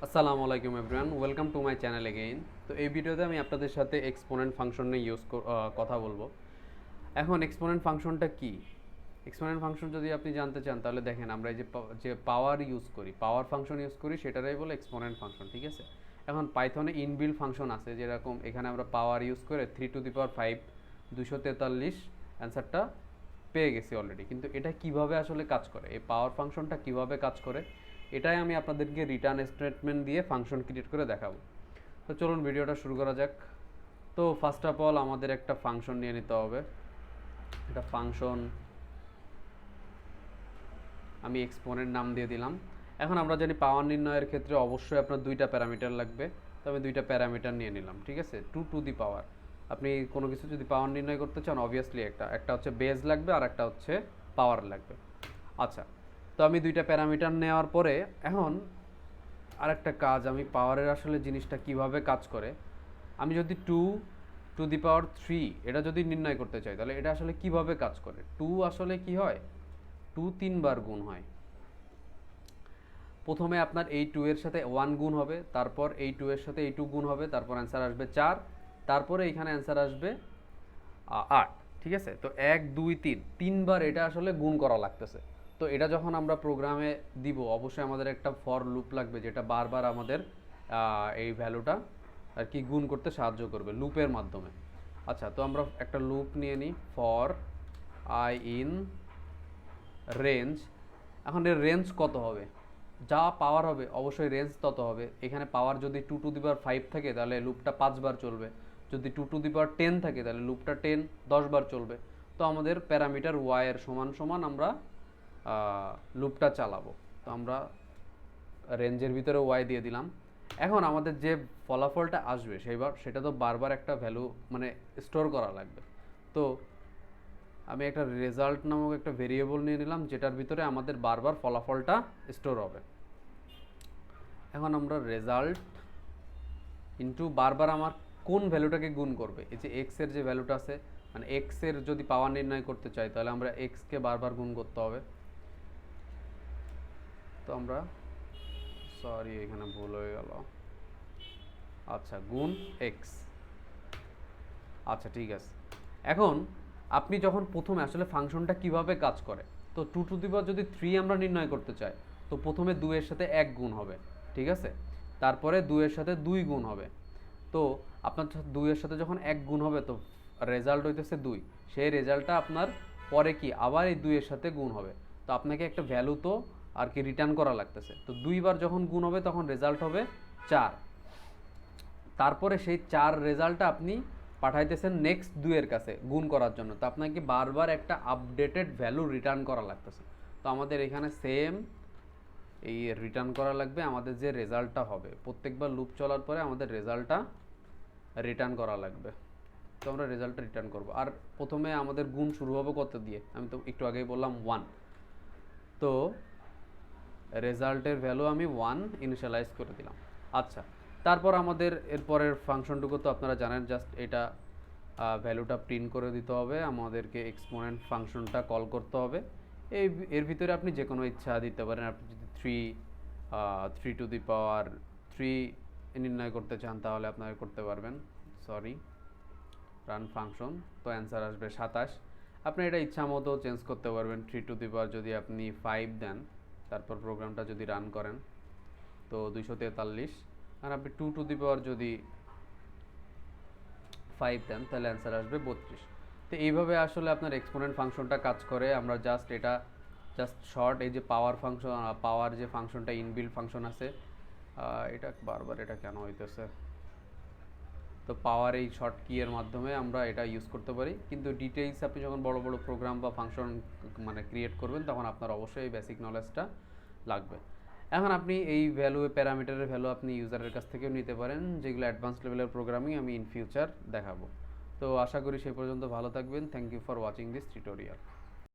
আসসালামু আলাইকুম everyone, welcome to my channel again. তো এই ভিডিওতে আমি আপনাদের সাথে এক্সপোনেন্ট ফাংশন নিয়ে কথা বলবো। এখন এক্সপোনেন্ট ফাংশনটা কি? এক্সপোনেন্ট ফাংশন যদি আপনি জানতে চান তাহলে দেখেন আমরা এই যে পাওয়ার ইউজ করি, পাওয়ার ফাংশন ইউজ করি, সেটারাই বলে এক্সপোনেন্ট ফাংশন, ঠিক আছে? এখন পাইথনে ইনবিল্ট ফাংশন আছে, যেরকম এখানে আমরা পাওয়ার ইউজ করে 3⁵ 243 অ্যান্সারটা পেয়ে গেছি অলরেডি। কিন্তু এটা কিভাবে আসলে কাজ করে, এই পাওয়ার ফাংশনটা কিভাবে কাজ করে, এটাই আমি আপনাদেরকে রিটার্ন স্টেটমেন্ট দিয়ে ফাংশন ক্রিয়েট করে দেখাবো। তো চলুন ভিডিওটা শুরু করা যাক। তো ফার্স্ট অফ অল আমাদের একটা ফাংশন নিয়ে নিতে হবে। একটা ফাংশন আমি এক্সপোনেন্ট নাম দিয়ে দিলাম। এখন আমরা জানি পাওয়ার নির্ণয়ের ক্ষেত্রে অবশ্যই আপনার দুইটা প্যারামিটার লাগবে, তো আমি দুইটা প্যারামিটার নিয়ে নিলাম, ঠিক আছে? 2⁻। আপনি কোনো কিছু যদি পাওয়ার নির্ণয় করতে চান অবভিয়াসলি একটা হচ্ছে বেজ লাগবে আর একটা হচ্ছে পাওয়ার লাগবে। আচ্ছা, তো আমি দুইটা প্যারামিটার নেওয়ার পরে এখন আরেকটা কাজ, আমি পাওয়ারের আসলে জিনিসটা কিভাবে কাজ করে, আমি যদি 2⁻³ এটা যদি নির্ণয় করতে চাই তাহলে এটা আসলে কিভাবে কাজ করে। 2 আসলে কি হয়, 2 3বার গুণ হয়। প্রথমে আপনার এই 2 এর সাথে 1 গুণ হবে, তারপর এই 2 এর সাথে এই 2 গুণ হবে, তারপর অ্যান্সার আসবে 4, তারপরে এইখানে অ্যান্সার আসবে 8, ঠিক আছে? তো 1 2 3 তিনবার এটা আসলে গুণ করা লাগতেছে। তো এটা যখন আমরা প্রোগ্রামে দিব অবশ্যই আমাদের একটা ফর লুপ লাগবে, যেটা বারবার আমাদের এই ভ্যালুটা আর কি গুণ করতে সাহায্য করবে লুপের মাধ্যমে। আচ্ছা, তো আমরা একটা লুপ নিয়ে নিই, ফর আই ইন রেঞ্জ। এখন এর রেঞ্জ কত হবে, যা পাওয়ার হবে অবশ্যই রেঞ্জ তত হবে। এখানে পাওয়ার যদি 2⁵ থাকে তাহলে লুপটা 5 বার চলবে, যদি 2⁻10 থাকে তাহলে লুপটা 10 বার চলবে। তো আমাদের প্যারামিটার ওয়াই এর সমান সমান আমরা লুপটা চালাবো। তো আমরা রেঞ্জের ভিতরে ওয়াই দিয়ে দিলাম। এখন আমাদের যে ফলাফলটা আসবে সেটা তো বারবার একটা ভ্যালু মানে স্টোর করা লাগবে। তো আমি একটা রেজাল্ট নামক একটা ভেরিয়েবল নিয়ে নিলাম, যেটার ভিতরে আমাদের বারবার ফলাফলটা স্টোর হবে। এখন আমরা রেজাল্ট ইনটু বারবার আমার কোন ভ্যালুটাকে গুণ করবে, এই যে এক্স এর যে ভ্যালুটা আছে, মানে এক্স এর যদি পাওয়ার নির্ণয় করতে চাই তাহলে আমরা এক্সকে বারবার গুণ করতে হবে। তো আমরা সরি এখানে ভুল হয়ে গেল। আচ্ছা, গুণ এক্স। আচ্ছা, ঠিক আছে। এখন আপনি যখন প্রথমে আসলে ফাংশনটা কিভাবে কাজ করে, তো 2⁻³ আমরা নির্ণয় করতে চাই, তো প্রথমে 2 এর সাথে 1 গুণ হবে, ঠিক আছে? তারপরে 2 এর সাথে 2 গুণ হবে। তো আপনার 2 এর সাথে যখন 1 গুণ হবে তো রেজাল্ট হইতেছে 2, সেই রেজাল্টটা আপনার পরে কি আবার এই 2 এর সাথে গুণ হবে। তো আপনাকে একটা ভ্যালু তো আর কি রিটার্ন করা লাগতেছে। তো 2 বার যখন গুণ হবে তখন রেজাল্ট হবে 4। তারপরে সেই 4 রেজাল্টটা আপনি পাঠাইতেছেন নেক্সট 2 এর কাছে গুণ করার জন্য। তো আপনাকে বারবার একটা আপডেটেড ভ্যালু রিটার্ন করা লাগতেছে। তো আমাদের এখানে সেম এই রিটার্ন করা লাগবে, আমাদের যে রেজাল্টটা হবে প্রত্যেকবার লুপ চলার পরে আমাদের রেজাল্টটা রিটার্ন করা লাগবে। তো আমরা রেজাল্টটা রিটার্ন করব। আর প্রথমে আমাদের গুণ শুরু হবে কত দিয়ে, আমি তো একটু আগেই বললাম 1। তো রেজাল্টের ভ্যালু আমি 1 ইনিশিয়ালাইজ করে দিলাম। আচ্ছা, তারপর আমাদের এরপরের ফাংশনটুকু তো আপনারা জানেন, জাস্ট এটা ভ্যালুটা প্রিন্ট করে দিতে হবে, আমাদেরকে এক্সপোনেন্ট ফাংশনটা কল করতে হবে। এর ভিতরে আপনি যে কোনো ইচ্ছা দিতে পারেন। আপনি যদি 3⁻³ নির্ণয় করতে চান তাহলে আপনারা করতে পারবেন। সরি, রান ফাংশন, তো অ্যান্সার আসবে 27। আপনি এটা ইচ্ছা মতো চেঞ্জ করতে পারবেন। 3⁻, যদি আপনি 5 দেন তারপর প্রোগ্রামটা যদি রান করেন তো 243, আর আপনি 2⁻ যদি 5 দেন তাহলে অ্যান্সার আসবে 32। তো এইভাবে আসলে আপনার এক্সপোনেন্ট ফাংশনটা কাজ করে। আমরা জাস্ট শর্ট এই যে পাওয়ার ফাংশন, পাওয়ার যে ফাংশনটা ইনবিল্ট ফাংশন আছে, এটা বারবার এটা কেন হইতেছে, তো পাওয়ার এই শর্ট কি এর মাধ্যমে আমরা এটা ইউজ করতে পারি। কিন্তু ডিটেইলস আপনি যখন বড় বড় প্রোগ্রাম বা ফাংশন মানে ক্রিয়েট করবেন তখন আপনার অবশ্যই এই বেসিক নলেজটা লাগবে। এখন আপনি এই প্যারামিটারের ভ্যালু আপনি ইউজারের কাছ থেকেও নিতে পারেন, যেগুলো অ্যাডভান্স লেভেলের প্রোগ্রামিং আমি ইন ফিউচার দেখাবো। তো আশা করি সেই পর্যন্ত ভালো থাকবেন। Thank you for watching this tutorial.